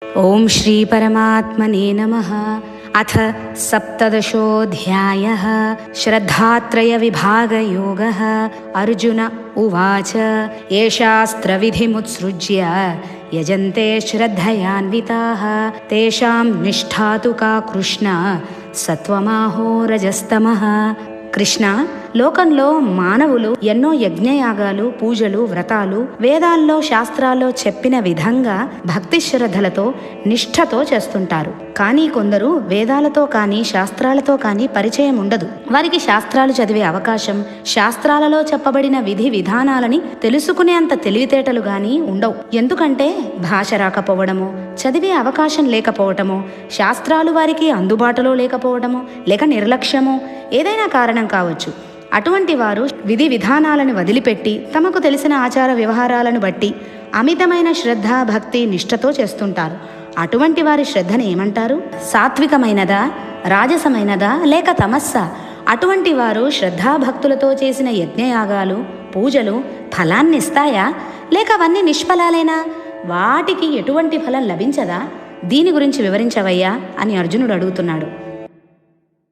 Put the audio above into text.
ఓం శ్రీ పరమాత్మనే నమః. అథ సప్తదశోऽధ్యాయः. శ్రద్ధాత్రయ విభాగయోగः. అర్జున ఉవాచ ఏ శాస్త్రవిధిముత్సృజ్య యజంతే శ్రద్ధయాన్వితాః తేషాం నిష్ఠా తు కా కృష్ణ సత్వమాహో రజస్తమః. కృష్ణ, లోకంలో మానవులు ఎన్నో యజ్ఞయాగాలు, పూజలు, వ్రతాలు వేదాల్లో శాస్త్రాల్లో చెప్పిన విధంగా భక్తి శ్రద్ధలతో నిష్ఠతో చేస్తుంటారు. కానీ కొందరు వేదాలతో కానీ శాస్త్రాలతో కానీ పరిచయం ఉండదు. వారికి శాస్త్రాలు చదివే అవకాశం, శాస్త్రాలలో చెప్పబడిన విధి విధానాలని తెలుసుకునేంత తెలివితేటలు గాని ఉండవు. ఎందుకంటే భాష రాకపోవడమో, చదివే అవకాశం లేకపోవటమో, శాస్త్రాలు వారికి అందుబాటులో లేకపోవడమో, లేక నిర్లక్ష్యమో ఏదైనా కారణం కావచ్చు. అటువంటి వారు విధి విధానాలను వదిలిపెట్టి తమకు తెలిసిన ఆచార వ్యవహారాలను బట్టి అమితమైన శ్రద్ధ, భక్తి, నిష్ఠతో చేస్తుంటారు. అటువంటి వారి శ్రద్ధను ఏమంటారు? సాత్వికమైనదా, రాజసమైనదా, లేక తమస్సా? అటువంటి వారు శ్రద్ధాభక్తులతో చేసిన యజ్ఞయాగాలు, పూజలు ఫలాన్నిస్తాయా, లేక అవన్నీ నిష్ఫలాలేనా? వాటికి ఎటువంటి ఫలం లభించదా? దీని గురించి వివరించవయ్యా అని అర్జునుడు అడుగుతున్నాడు.